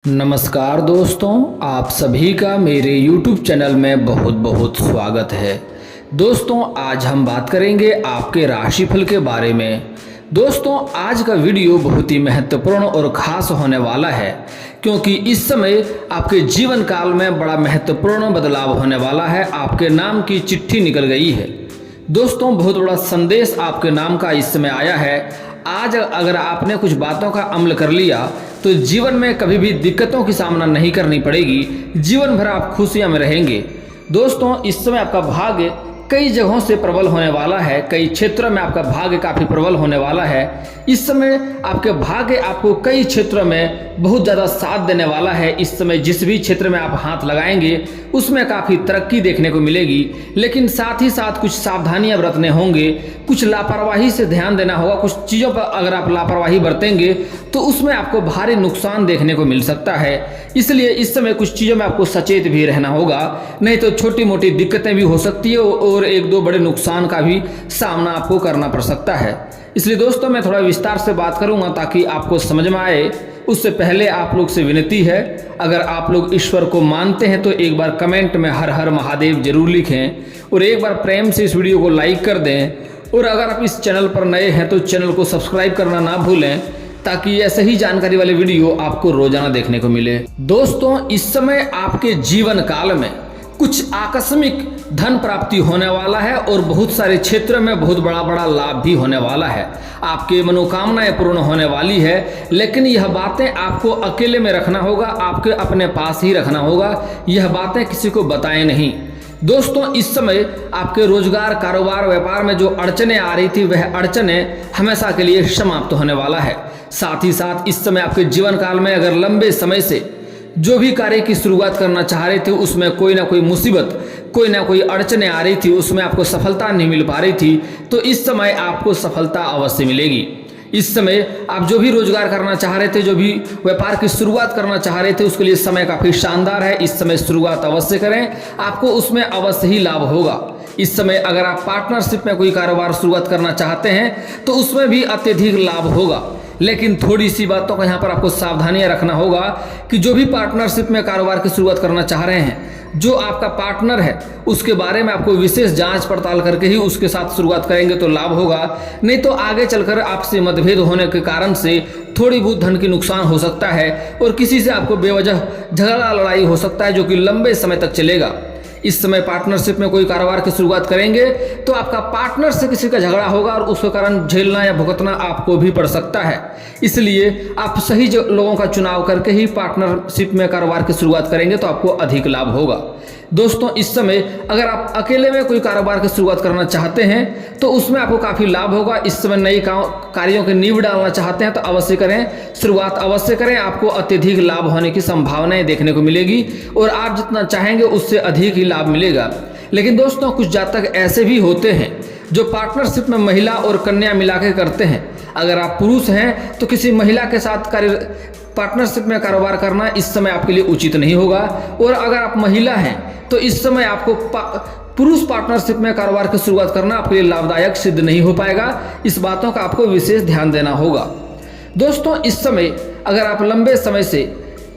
नमस्कार दोस्तों, आप सभी का मेरे YouTube चैनल में बहुत बहुत स्वागत है। दोस्तों, आज हम बात करेंगे आपके राशिफल के बारे में। दोस्तों, आज का वीडियो बहुत ही महत्वपूर्ण और ख़ास होने वाला है, क्योंकि इस समय आपके जीवन काल में बड़ा महत्वपूर्ण बदलाव होने वाला है। आपके नाम की चिट्ठी निकल गई है। दोस्तों, बहुत बड़ा संदेश आपके नाम का इस समय आया है। आज अगर आपने कुछ बातों का अमल कर लिया तो जीवन में कभी भी दिक्कतों की सामना नहीं करनी पड़ेगी। जीवन भर आप खुशियां में रहेंगे। दोस्तों, इस समय आपका भाग्य कई जगहों से प्रबल होने वाला है। कई क्षेत्रों में आपका भाग्य काफ़ी प्रबल होने वाला है। इस समय आपके भाग्य आपको कई क्षेत्रों में बहुत ज़्यादा साथ देने वाला है। इस समय जिस भी क्षेत्र में आप हाथ लगाएंगे उसमें काफ़ी तरक्की देखने को मिलेगी, लेकिन साथ ही साथ कुछ सावधानियां बरतने होंगे। कुछ लापरवाही से ध्यान देना होगा। कुछ चीज़ों पर अगर आप लापरवाही बरतेंगे तो उसमें आपको भारी नुकसान देखने को मिल सकता है। इसलिए इस समय कुछ चीज़ों में आपको सचेत भी रहना होगा, नहीं तो छोटी मोटी दिक्कतें भी हो सकती है और एक दो बड़े नुकसान का भी सामना आपको करना पड़ सकता है। इसलिए दोस्तों, मैं थोड़ा विस्तार से बात करूंगा ताकि आपको समझ में आए। उससे पहले आप लोग से विनती है, अगर आप लोग ईश्वर को मानते हैं तो एक बार कमेंट में हर हर महादेव जरूर लिखें और एक बार प्रेम से इस वीडियो को लाइक कर दें। और अगर आप इस चैनल पर नए हैं तो चैनल को सब्सक्राइब करना ना भूलें, ताकि ऐसे ही जानकारी वाले वीडियो आपको रोजाना देखने को मिले। दोस्तों, इस समय आपके जीवन काल में कुछ आकस्मिक धन प्राप्ति होने वाला है और बहुत सारे क्षेत्रों में बहुत बड़ा बड़ा लाभ भी होने वाला है। आपके मनोकामनाएं पूर्ण होने वाली है, लेकिन यह बातें आपको अकेले में रखना होगा, आपके अपने पास ही रखना होगा। यह बातें किसी को बताएं नहीं। दोस्तों, इस समय आपके रोजगार, कारोबार, व्यापार में जो अड़चने आ रही थी वह अड़चने हमेशा के लिए समाप्त होने वाला है। साथ ही साथ इस समय आपके जीवन काल में अगर लंबे समय से जो भी कार्य की शुरुआत करना चाह रहे थे उसमें कोई ना कोई मुसीबत, कोई ना कोई अड़चने आ रही थी, उसमें आपको सफलता नहीं मिल पा रही थी, तो इस समय आपको सफलता अवश्य मिलेगी। इस समय आप जो भी रोजगार करना चाह रहे थे, जो भी व्यापार की शुरुआत करना चाह रहे थे, उसके लिए समय काफ़ी शानदार है। इस समय शुरुआत अवश्य करें, आपको उसमें अवश्य ही लाभ होगा। इस समय अगर आप पार्टनरशिप में कोई कारोबार शुरुआत करना चाहते हैं तो उसमें भी अत्यधिक लाभ होगा, लेकिन थोड़ी सी बातों का यहाँ पर आपको सावधानियां रखना होगा कि जो भी पार्टनरशिप में कारोबार की शुरुआत करना चाह रहे हैं, जो आपका पार्टनर है उसके बारे में आपको विशेष जांच पड़ताल करके ही उसके साथ शुरुआत करेंगे तो लाभ होगा। नहीं तो आगे चलकर आपसे मतभेद होने के कारण से थोड़ी बहुत धन की नुकसान हो सकता है और किसी से आपको बेवजह झगड़ा लड़ाई हो सकता है, जो कि लंबे समय तक चलेगा। इस समय पार्टनरशिप में कोई कारोबार की शुरुआत करेंगे तो आपका पार्टनर से किसी का झगड़ा होगा और उसके कारण झेलना या भुगतना आपको भी पड़ सकता है। इसलिए आप सही लोगों का चुनाव करके ही पार्टनरशिप में कारोबार की शुरुआत करेंगे तो आपको अधिक लाभ होगा। दोस्तों, इस समय अगर आप अकेले में कोई कारोबार की शुरुआत करना चाहते हैं तो उसमें आपको काफ़ी लाभ होगा। इस समय नई कार्यों की नींव डालना चाहते हैं तो अवश्य करें, शुरुआत अवश्य करें। आपको अत्यधिक लाभ होने की संभावनाएं देखने को मिलेगी और आप जितना चाहेंगे उससे अधिक ही लाभ मिलेगा। लेकिन दोस्तों, कुछ जातक ऐसे भी होते हैं जो पार्टनरशिप में महिला और कन्या मिला के करते हैं। अगर आप पुरुष हैं तो किसी महिला के साथ पार्टनरशिप में कारोबार करना इस समय आपके लिए उचित नहीं होगा, और अगर आप महिला हैं तो इस समय आपको पुरुष पार्टनरशिप में कारोबार की शुरुआत करना आपके लिए लाभदायक सिद्ध नहीं हो पाएगा। इस बातों का आपको विशेष ध्यान देना होगा। दोस्तों, इस समय अगर आप लंबे समय से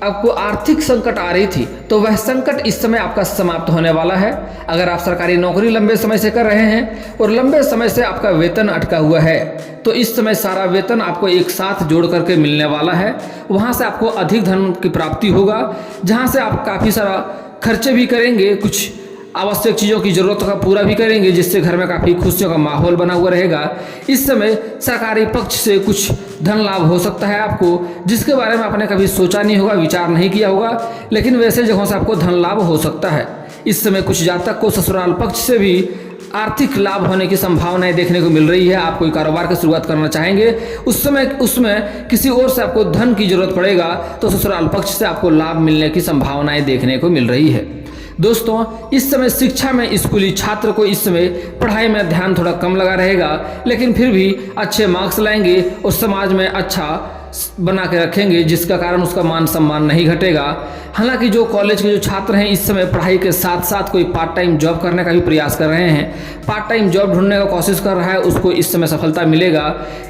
आपको आर्थिक संकट आ रही थी तो वह संकट इस समय आपका समाप्त होने वाला है। अगर आप सरकारी नौकरी लंबे समय से कर रहे हैं और लंबे समय से आपका वेतन अटका हुआ है तो इस समय सारा वेतन आपको एक साथ जोड़ करके मिलने वाला है। वहाँ से आपको अधिक धन की प्राप्ति होगा, जहाँ से आप काफ़ी सारा खर्चे भी करेंगे, कुछ आवश्यक चीज़ों की ज़रूरत का पूरा भी करेंगे, जिससे घर में काफ़ी खुशियों का माहौल बना हुआ रहेगा। इस समय सरकारी पक्ष से कुछ धन लाभ हो सकता है आपको, जिसके बारे में आपने कभी सोचा नहीं होगा, विचार नहीं किया होगा, लेकिन वैसे जगहों से आपको धन लाभ हो सकता है। इस समय कुछ जातक को ससुराल पक्ष से भी आर्थिक लाभ होने की संभावनाएं देखने को मिल रही है। आप कोई कारोबार की शुरुआत करना चाहेंगे उस समय उसमें किसी और से आपको धन की जरूरत पड़ेगा तो ससुराल पक्ष से आपको लाभ मिलने की संभावनाएं देखने को मिल रही है। दोस्तों, इस समय शिक्षा में स्कूली छात्र को इस समय पढ़ाई में ध्यान थोड़ा कम लगा रहेगा, लेकिन फिर भी अच्छे मार्क्स लाएंगे और समाज में अच्छा बना के रखेंगे, जिसका कारण उसका मान सम्मान नहीं घटेगा। हालांकि जो कॉलेज के जो छात्र हैं इस समय पढ़ाई के साथ साथ कोई पार्ट टाइम जॉब करने का भी प्रयास कर रहे हैं, पार्ट टाइम जॉब ढूंढने का कोशिश कर रहा है, उसको इस समय सफलता मिलेगा।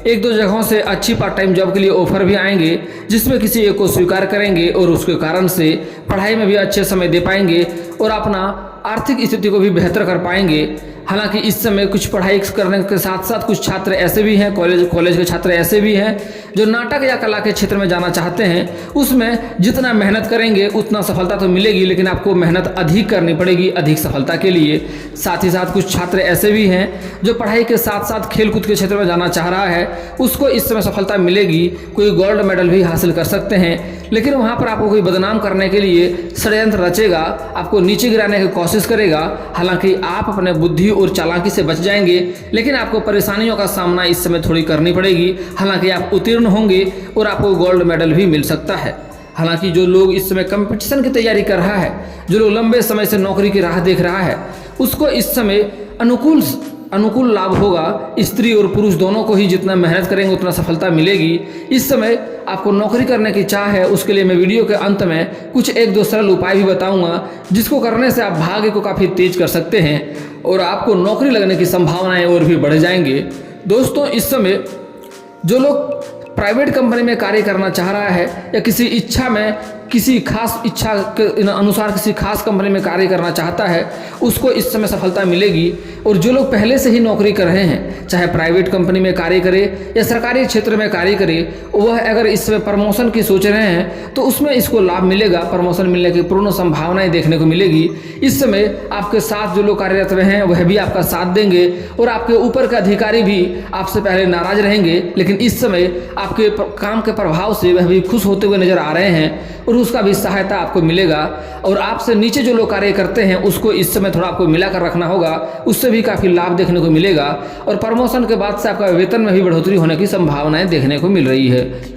एक दो जगहों से अच्छी पार्ट टाइम जॉब के लिए ऑफर भी आएंगे, जिसमें किसी एक को स्वीकार करेंगे और उसके कारण से पढ़ाई में भी अच्छे समय दे पाएंगे और अपना आर्थिक स्थिति को भी बेहतर कर पाएंगे। हालांकि इस समय कुछ पढ़ाई करने के साथ साथ कुछ छात्र ऐसे भी हैं, कॉलेज के छात्र ऐसे भी हैं जो नाटक या कला के क्षेत्र में जाना चाहते हैं। उसमें जितना मेहनत करेंगे उतना सफलता तो मिलेगी, लेकिन आपको मेहनत अधिक करनी पड़ेगी अधिक सफलता के लिए। साथ ही साथ कुछ छात्र ऐसे भी हैं जो पढ़ाई के साथ साथ खेलकूद के क्षेत्र में जाना चाह रहा है, उसको इस समय सफलता मिलेगी। कोई गोल्ड मेडल भी हासिल कर सकते हैं, लेकिन वहाँ पर आपको कोई बदनाम करने के लिए षड्यंत्र रचेगा, आपको नीचे गिराने की कोशिश करेगा। हालांकि आप अपने बुद्धि और चालाकी से बच जाएंगे, लेकिन आपको परेशानियों का सामना इस समय थोड़ी करनी पड़ेगी। हालांकि आप उत्तीर्ण होंगे और आपको गोल्ड मेडल भी मिल सकता है। हालांकि जो लोग इस समय कंपटीशन की तैयारी कर रहा है, जो लोग लंबे समय से नौकरी की राह देख रहा है, उसको इस समय अनुकूल लाभ होगा। स्त्री और पुरुष दोनों को ही जितना मेहनत करेंगे उतना सफलता मिलेगी। इस समय आपको नौकरी करने की चाह है, उसके लिए मैं वीडियो के अंत में कुछ एक दो सरल उपाय भी बताऊंगा, जिसको करने से आप भाग्य को काफ़ी तेज कर सकते हैं और आपको नौकरी लगने की संभावनाएं और भी बढ़ जाएंगे। दोस्तों, इस समय जो लोग प्राइवेट कंपनी में कार्य करना चाह रहा है या किसी खास इच्छा के अनुसार किसी खास कंपनी में कार्य करना चाहता है, उसको इस समय सफलता मिलेगी। और जो लोग पहले से ही नौकरी कर रहे हैं, चाहे प्राइवेट कंपनी में कार्य करे या सरकारी क्षेत्र में कार्य करे, वह अगर इस समय प्रमोशन की सोच रहे हैं तो उसमें इसको लाभ मिलेगा। प्रमोशन मिलने की पूर्ण संभावनाएं देखने को मिलेगी। इस समय आपके साथ जो लोग कार्यरत हैं वह भी आपका साथ देंगे और आपके ऊपर के अधिकारी भी आपसे पहले नाराज रहेंगे, लेकिन इस समय आपके काम के प्रभाव से वह भी खुश होते हुए नजर आ रहे हैं और उसका भी सहायता आपको मिलेगा। और आपसे नीचे जो लोग कार्य करते हैं उसको इस समय थोड़ा आपको मिलाकर रखना होगा, उससे भी काफ़ी लाभ देखने को मिलेगा। और प्रमोशन के बाद से आपका वेतन में भी बढ़ोतरी होने की संभावनाएं देखने को मिल रही है।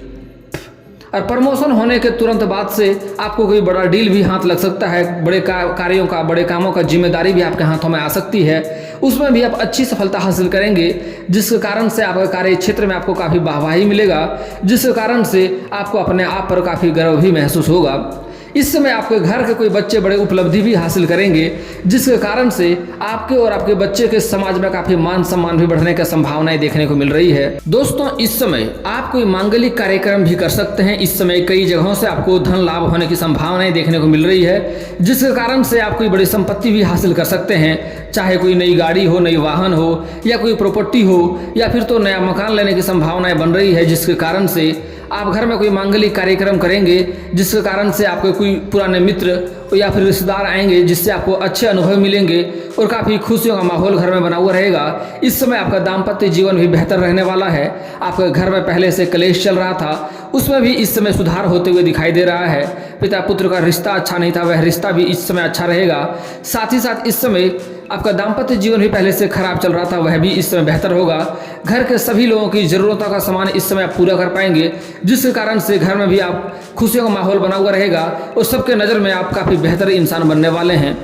और प्रमोशन होने के तुरंत बाद से आपको कोई बड़ा डील भी हाथ लग सकता है, बड़े कामों का जिम्मेदारी भी आपके हाथों में आ सकती है, उसमें भी आप अच्छी सफलता हासिल करेंगे, जिसके कारण से आपके कार्य क्षेत्र में आपको काफ़ी वाहवाही मिलेगा, जिसके कारण से आपको अपने आप पर काफ़ी गर्व भी महसूस होगा। इस समय आपके घर के कोई बच्चे बड़े उपलब्धि भी हासिल करेंगे, जिसके कारण से आपके और आपके बच्चे के समाज में काफी मान सम्मान भी बढ़ने की संभावनाएं देखने को मिल रही है। दोस्तों, इस समय आप कोई मांगलिक कार्यक्रम भी कर सकते हैं। इस समय कई जगहों से आपको धन लाभ होने की संभावनाएं देखने को मिल रही है, जिसके कारण से आप कोई बड़ी संपत्ति भी हासिल कर सकते हैं। चाहे कोई नई गाड़ी हो, नई वाहन हो या कोई प्रॉपर्टी हो या फिर तो नया मकान लेने की संभावनाएं बन रही है, जिसके कारण से आप घर में कोई मांगलिक कार्यक्रम करेंगे, जिसके कारण से आपके कोई पुराने मित्र या फिर रिश्तेदार आएंगे, जिससे आपको अच्छे अनुभव मिलेंगे और काफ़ी खुशियों का माहौल घर में बना हुआ रहेगा। इस समय आपका दाम्पत्य जीवन भी बेहतर रहने वाला है। आपके घर में पहले से कलेश चल रहा था, उसमें भी इस समय सुधार होते हुए दिखाई दे रहा है। पिता पुत्र का रिश्ता अच्छा नहीं था, वह रिश्ता भी इस समय अच्छा रहेगा। साथ ही साथ इस समय आपका दाम्पत्य जीवन भी पहले से खराब चल रहा था, वह भी इस समय बेहतर होगा। घर के सभी लोगों की ज़रूरतों का सामान इस समय आप पूरा कर पाएंगे, जिसके कारण से घर में भी आप खुशियों का माहौल बना हुआ रहेगा और सबके नज़र में आप काफ़ी बेहतर इंसान बनने वाले हैं।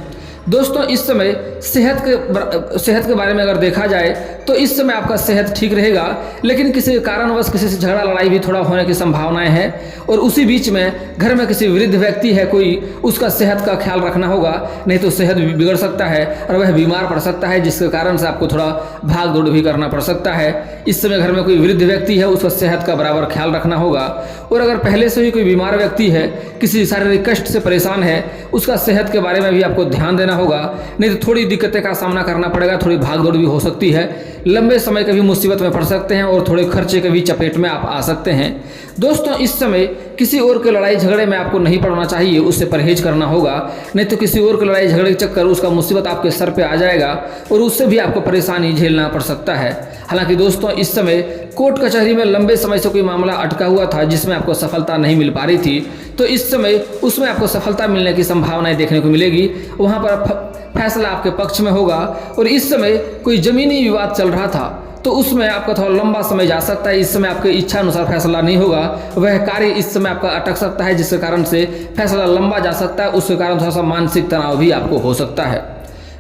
दोस्तों, इस समय सेहत के बारे में अगर देखा जाए तो इस समय आपका सेहत ठीक रहेगा, लेकिन किसी कारणवश किसी से झगड़ा लड़ाई भी थोड़ा होने की संभावनाएं हैं। और उसी बीच में घर में किसी वृद्ध व्यक्ति है कोई, उसका सेहत का ख्याल रखना होगा, नहीं तो सेहत भी बिगड़ सकता है और वह बीमार पड़ सकता है, जिसके कारण से आपको थोड़ा भाग दौड़ भी करना पड़ सकता है। इस समय घर में कोई वृद्ध व्यक्ति है, उसका सेहत का बराबर ख्याल रखना होगा। और अगर पहले से ही कोई बीमार व्यक्ति है, किसी शारीरिक कष्ट से परेशान है, उसका सेहत के बारे में भी आपको ध्यान देना होगा, नहीं तो थोड़ी दिक्कतें का सामना करना पड़ेगा, थोड़ी भाग दौड़ भी हो सकती है, लंबे समय के भी मुसीबत में पड़ सकते हैं और थोड़े खर्चे के भी चपेट में आप आ सकते हैं। दोस्तों, इस समय किसी और के लड़ाई झगड़े में आपको नहीं पड़ना चाहिए, उससे परहेज करना होगा, नहीं तो किसी और के लड़ाई झगड़े के चक्कर उसका मुसीबत आपके सर पे आ जाएगा और उससे भी आपको परेशानी झेलना पड़ सकता है। हालांकि दोस्तों, इस समय कोर्ट कचहरी में लंबे समय से कोई मामला अटका हुआ था जिसमें आपको सफलता नहीं मिल पा रही थी, तो इस समय उसमें आपको सफलता मिलने की संभावनाएं देखने को मिलेगी। वहाँ पर फैसला आपके पक्ष में होगा। और इस समय कोई जमीनी विवाद चल रहा था तो उसमें आपका थोड़ा लंबा समय जा सकता है। इस समय आपके इच्छा अनुसार फैसला नहीं होगा, वह कार्य इस समय आपका अटक सकता है, जिसके कारण से फैसला लंबा जा सकता है, उसके कारण थोड़ा सा मानसिक तनाव भी आपको हो सकता है।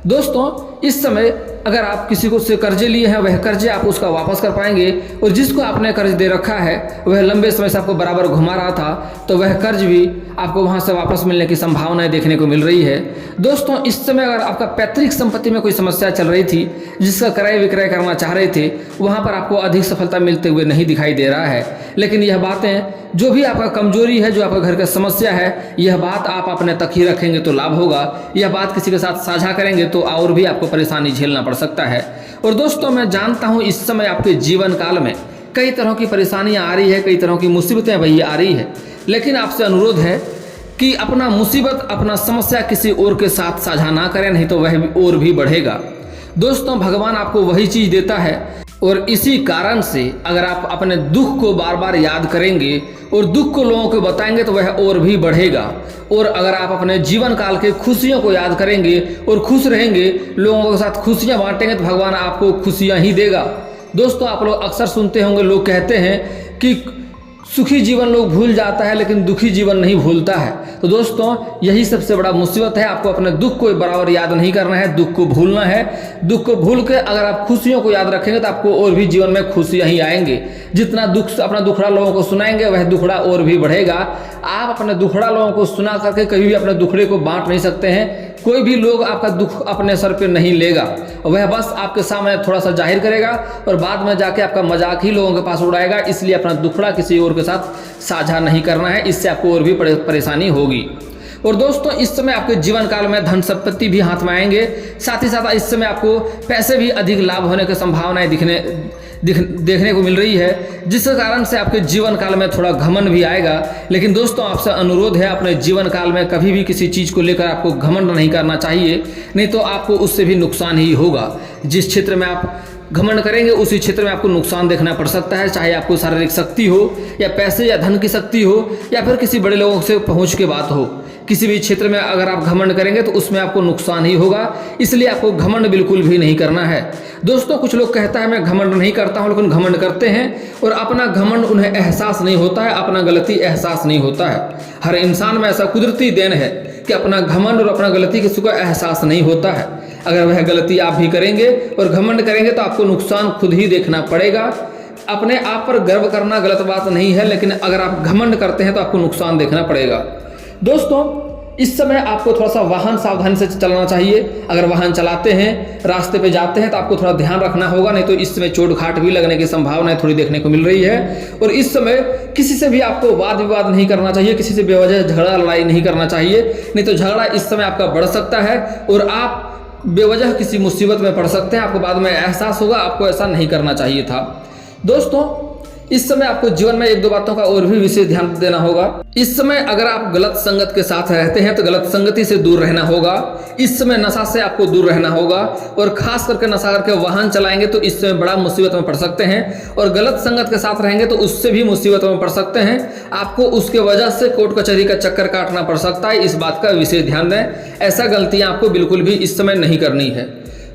दोस्तों, इस समय अगर आप किसी को से कर्जे लिए हैं वह कर्जे आप उसका वापस कर पाएंगे, और जिसको आपने कर्ज दे रखा है वह लंबे समय से आपको बराबर घुमा रहा था तो वह कर्ज भी आपको वहां से वापस मिलने की संभावनाएं देखने को मिल रही है। दोस्तों इस समय अगर आपका पैतृक संपत्ति में कोई समस्या चल रही थी, जिसका क्रय विक्रय करना चाह रहे थे, वहां पर आपको अधिक सफलता मिलते हुए नहीं दिखाई दे रहा है। लेकिन यह बातें, जो भी आपका कमजोरी है, जो आपका घर का समस्या है, यह बात आप अपने तक ही रखेंगे तो लाभ होगा। यह बात किसी के साथ साझा करेंगे तो और भी आपको परेशानी झेलना पड़ सकता है। और दोस्तों मैं जानता हूं इस समय आपके जीवन काल में कई तरह की परेशानियां आ रही है, कई तरह की मुसीबतें वही आ रही है, लेकिन आपसे अनुरोध है कि अपना मुसीबत, अपना समस्या किसी और के साथ साझा ना करें, नहीं तो वह और भी बढ़ेगा। दोस्तों भगवान आपको वही चीज देता है, और इसी कारण से अगर आप अपने दुख को बार बार याद करेंगे और दुख को लोगों को बताएंगे तो वह और भी बढ़ेगा। और अगर आप अपने जीवन काल के खुशियों को याद करेंगे और खुश रहेंगे, लोगों के साथ खुशियां बांटेंगे, तो भगवान आपको खुशियां ही देगा। दोस्तों आप लोग अक्सर सुनते होंगे, लोग कहते हैं कि सुखी जीवन लोग भूल जाता है लेकिन दुखी जीवन नहीं भूलता है। तो दोस्तों यही सबसे बड़ा मुसीबत है, आपको अपने दुख को बराबर याद नहीं करना है, दुख को भूलना है। दुख को भूल के अगर आप खुशियों को याद रखेंगे तो आपको और भी जीवन में खुशियां ही आएंगे। जितना दुख अपना दुखड़ा लोगों को सुनाएंगे वह दुखड़ा और भी बढ़ेगा। आप अपने दुखड़ा लोगों को सुना करके कभी भी अपने दुखड़े को बांट नहीं सकते हैं। कोई भी लोग आपका दुख अपने सर पे नहीं लेगा, वह बस आपके सामने थोड़ा सा जाहिर करेगा और बाद में जाके आपका मजाक ही लोगों के पास उड़ाएगा। इसलिए अपना दुखड़ा किसी और के साथ साझा नहीं करना है, इससे आपको और भी परेशानी होगी। और दोस्तों इस समय आपके जीवन काल में धन संपत्ति भी हाथ में आएंगे, साथ ही साथ इस समय आपको पैसे भी अधिक लाभ होने की संभावनाएं देखने को मिल रही है, जिस कारण से आपके जीवन काल में थोड़ा घमंड भी आएगा। लेकिन दोस्तों आपसे अनुरोध है, अपने जीवन काल में कभी भी किसी चीज़ को लेकर आपको घमंड नहीं करना चाहिए, नहीं तो आपको उससे भी नुकसान ही होगा। जिस क्षेत्र में आप घमंड करेंगे उसी क्षेत्र में आपको नुकसान देखना पड़ सकता है, चाहे आपको शारीरिक शक्ति हो या पैसे या धन की शक्ति हो या फिर किसी बड़े लोगों से पहुंच के बात हो। किसी भी क्षेत्र में अगर आप घमंड करेंगे तो उसमें आपको नुकसान ही होगा, इसलिए आपको घमंड बिल्कुल भी नहीं करना है। दोस्तों कुछ लोग कहता है मैं घमंड नहीं करता हूं, लेकिन घमंड करते हैं और अपना घमंड उन्हें एहसास नहीं होता है, अपना गलती एहसास नहीं होता है। हर इंसान में ऐसा कुदरती देन है कि अपना घमंड और अपना गलती किसी को एहसास नहीं होता है। अगर वह गलती आप भी करेंगे और घमंड करेंगे तो आपको नुकसान खुद ही देखना पड़ेगा। अपने आप पर गर्व करना गलत बात नहीं है, लेकिन अगर आप घमंड करते हैं तो आपको नुकसान देखना पड़ेगा। दोस्तों इस समय आपको थोड़ा सा वाहन सावधानी से चलाना चाहिए। अगर वाहन चलाते हैं, रास्ते पे जाते हैं तो आपको थोड़ा ध्यान रखना होगा, नहीं तो इस समय चोट घाट भी लगने की संभावनाएं थोड़ी देखने को मिल रही है। और इस समय किसी से भी आपको वाद विवाद नहीं करना चाहिए, किसी से बेवजह झगड़ा लड़ाई नहीं करना चाहिए, नहीं तो झगड़ा इस समय आपका बढ़ सकता है और आप बेवजह किसी मुसीबत में पड़ सकते हैं। आपको बाद में एहसास होगा आपको ऐसा नहीं करना चाहिए था। दोस्तों इस समय आपको जीवन में एक दो बातों का और भी विशेष ध्यान देना होगा। इस समय अगर आप गलत संगत के साथ रहते हैं तो गलत संगति से दूर रहना होगा। इस समय नशा से आपको दूर रहना होगा, और खास करके नशा करके वाहन चलाएंगे तो इस समय बड़ा मुसीबत में पड़ सकते हैं, और गलत संगत के साथ रहेंगे तो उससे भी मुसीबत में पड़ सकते हैं। आपको उसके वजह से कोर्ट कचहरी का चक्कर काटना पड़ सकता है, इस बात का विशेष ध्यान दें। ऐसा गलतियां आपको बिल्कुल भी इस समय नहीं करनी है।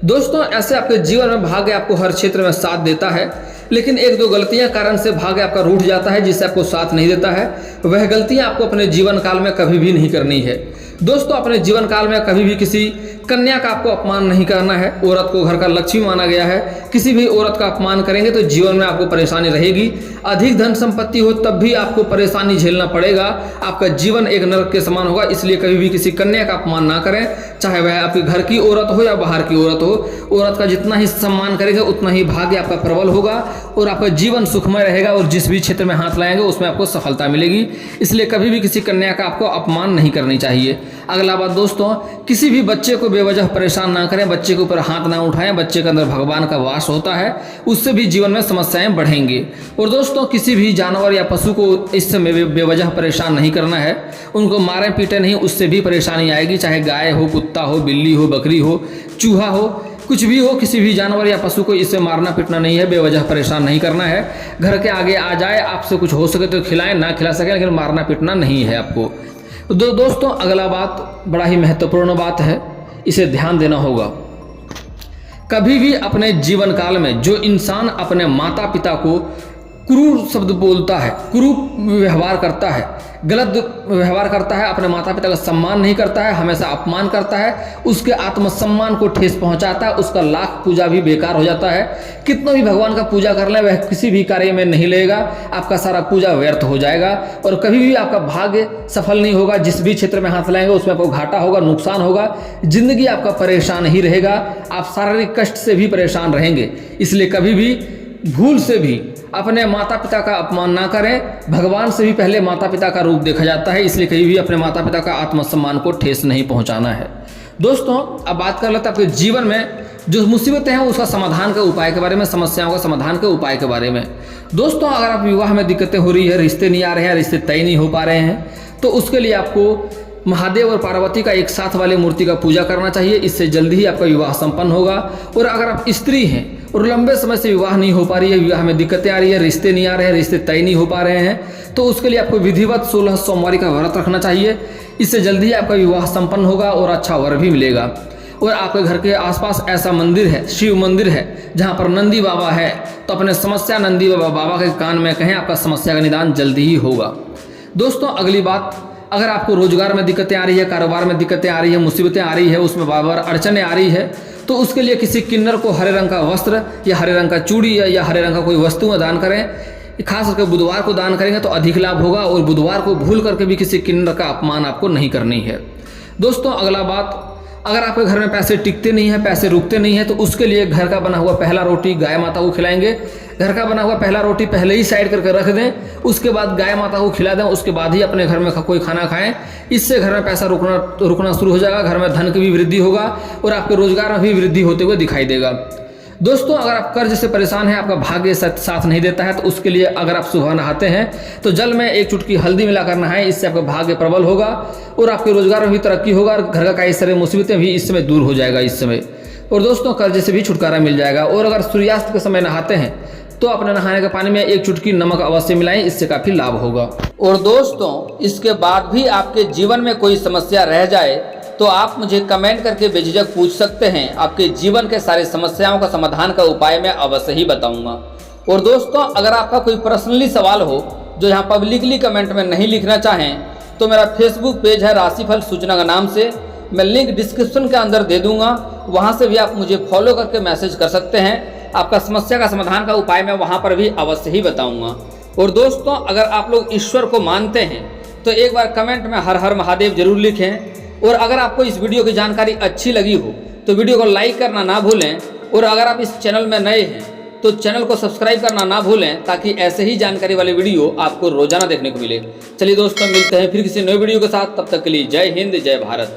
दोस्तों ऐसे आपके जीवन में भाग्य आपको हर क्षेत्र में साथ देता है, लेकिन एक दो गलतियां कारण से भाग्य आपका रूठ जाता है, जिससे आपको साथ नहीं देता है। वह गलतियां आपको अपने जीवन काल में कभी भी नहीं करनी है। दोस्तों अपने जीवन काल में कभी भी किसी कन्या का आपको अपमान नहीं करना है। औरत को घर का लक्ष्मी माना गया है, किसी भी औरत का अपमान करेंगे तो जीवन में आपको परेशानी रहेगी। अधिक धन संपत्ति हो तब भी आपको परेशानी झेलना पड़ेगा, आपका जीवन एक नरक के समान होगा। इसलिए कभी भी किसी कन्या का अपमान ना करें, चाहे वह आपके घर की औरत हो या बाहर की औरत हो। औरत का जितना ही सम्मान करेंगे उतना ही भाग्य आपका प्रबल होगा और आपका जीवन सुखमय रहेगा, और जिस भी क्षेत्र में हाथ लाएंगे उसमें आपको सफलता मिलेगी। इसलिए कभी भी किसी कन्या का आपको अपमान नहीं करनी चाहिए। अगला बात दोस्तों, किसी भी बच्चे को बेवजह परेशान ना करें, बच्चे के ऊपर हाथ ना उठाएं। बच्चे के अंदर भगवान का वास होता है, उससे भी जीवन में समस्याएं बढ़ेंगी। और दोस्तों किसी भी जानवर या पशु को इस समय बेवजह परेशान नहीं करना है, उनको मारें पीटें नहीं, उससे भी परेशानी आएगी। चाहे गाय हो, कुत्ता हो, बिल्ली हो, बकरी हो, चूहा हो, कुछ भी हो, किसी भी जानवर या पशु को इससे मारना पीटना नहीं है, बेवजह परेशान नहीं करना है। घर के आगे आ जाए, आपसे कुछ हो सके तो खिलाएं, ना खिला सकें, लेकिन मारना पीटना नहीं है आपको। दोस्तों अगला बात बड़ा ही महत्वपूर्ण बात है, इसे ध्यान देना होगा। कभी भी अपने जीवन काल में जो इंसान अपने माता पिता को क्रूर शब्द बोलता है, क्रूर व्यवहार करता है, गलत व्यवहार करता है, अपने माता पिता का सम्मान नहीं करता है, हमेशा अपमान करता है, उसके आत्मसम्मान को ठेस पहुंचाता है, उसका लाख पूजा भी बेकार हो जाता है। कितना भी भगवान का पूजा कर ले, वह किसी भी कार्य में नहीं लेगा, आपका सारा पूजा व्यर्थ हो जाएगा और कभी भी आपका भाग्य सफल नहीं होगा। जिस भी क्षेत्र में हाथ लाएंगे उसमें आपको घाटा होगा, नुकसान होगा, जिंदगी आपका परेशान ही रहेगा, आप शारीरिक कष्ट से भी परेशान रहेंगे। इसलिए कभी भी भूल से भी अपने माता पिता का अपमान ना करें। भगवान से भी पहले माता पिता का रूप देखा जाता है, इसलिए कभी भी अपने माता पिता का आत्मसम्मान को ठेस नहीं पहुंचाना है। दोस्तों अब बात कर लेते हैं आपके जीवन में जो मुसीबतें हैं उसका समाधान के उपाय के बारे में, समस्याओं का समाधान के उपाय के बारे में। दोस्तों अगर आप विवाह में दिक्कतें हो रही है, रिश्ते नहीं आ रहे हैं, रिश्ते तय नहीं हो पा रहे हैं, तो उसके लिए आपको महादेव और पार्वती का एक साथ वाले मूर्ति का पूजा करना चाहिए। इससे जल्दी ही आपका विवाह संपन्न होगा। और अगर आप स्त्री हैं और लंबे समय से विवाह नहीं हो पा रही है, विवाह में दिक्कतें आ रही है, रिश्ते नहीं आ रहे हैं, रिश्ते तय नहीं हो पा रहे हैं, तो उसके लिए आपको विधिवत 16 सोमवारी का व्रत रखना चाहिए। इससे जल्दी ही आपका विवाह संपन्न होगा और अच्छा वर भी मिलेगा। और आपके घर के आसपास ऐसा मंदिर है, शिव मंदिर है, जहाँ पर नंदी बाबा है, तो अपने समस्या नंदी बाबा के कान में कहें, आपका समस्या का निदान जल्दी ही होगा। दोस्तों अगली बात, अगर आपको रोजगार में दिक्कतें आ रही है, कारोबार में दिक्कतें आ रही है, मुसीबतें आ रही है, उसमें बार बार अड़चने आ रही है, तो उसके लिए किसी किन्नर को हरे रंग का वस्त्र या हरे रंग का चूड़ी या हरे रंग का कोई वस्तु में दान करें। खास करके बुधवार को दान करेंगे तो अधिक लाभ होगा। और बुधवार को भूल करके भी किसी किन्नर का अपमान आपको नहीं करनी है। दोस्तों अगला बात, अगर आपके घर में पैसे टिकते नहीं हैं, पैसे रुकते नहीं हैं, तो उसके लिए घर का बना हुआ पहला रोटी गाय माता को खिलाएंगे। घर का बना हुआ पहला रोटी पहले ही साइड करके रख दें, उसके बाद गाय माता को खिला दें, उसके बाद ही अपने घर में कोई खाना खाएं। इससे घर में पैसा रुकना शुरू हो जाएगा, घर में धन की भी वृद्धि होगा और आपके रोजगार में भी वृद्धि होते हुए दिखाई देगा। दोस्तों अगर आप कर्ज से परेशान हैं, आपका भाग्य साथ नहीं देता है, तो उसके लिए अगर आप सुबह नहाते हैं तो जल में एक चुटकी हल्दी मिलाकर नहाएं। इससे आपका भाग्य प्रबल होगा और आपके रोजगार में भी तरक्की होगा और घर का कई सारे मुसीबतें भी इस समय दूर हो जाएगा इस समय। और दोस्तों कर्ज से भी छुटकारा मिल जाएगा। और अगर सूर्यास्त के समय नहाते हैं तो अपने नहाने के पानी में एक चुटकी नमक अवश्य मिलाएं, इससे काफ़ी लाभ होगा। और दोस्तों इसके बाद भी आपके जीवन में कोई समस्या रह जाए तो आप मुझे कमेंट करके बेझिझक पूछ सकते हैं। आपके जीवन के सारे समस्याओं का समाधान का उपाय मैं अवश्य ही बताऊंगा। और दोस्तों अगर आपका कोई पर्सनली सवाल हो जो यहाँ पब्लिकली कमेंट में नहीं लिखना चाहें, तो मेरा फेसबुक पेज है राशिफल सूचना का नाम से, मैं लिंक डिस्क्रिप्शन के अंदर दे दूंगा, वहाँ से भी आप मुझे फॉलो करके मैसेज कर सकते हैं। आपका समस्या का समाधान का उपाय मैं वहाँ पर भी अवश्य ही बताऊंगा। और दोस्तों अगर आप लोग ईश्वर को मानते हैं तो एक बार कमेंट में हर हर महादेव जरूर लिखें। और अगर आपको इस वीडियो की जानकारी अच्छी लगी हो तो वीडियो को लाइक करना ना भूलें। और अगर आप इस चैनल में नए हैं तो चैनल को सब्सक्राइब करना ना भूलें, ताकि ऐसे ही जानकारी वाले वीडियो आपको रोजाना देखने को मिले। चलिए दोस्तों मिलते हैं फिर किसी नए वीडियो के साथ, तब तक के लिए जय हिंद जय भारत।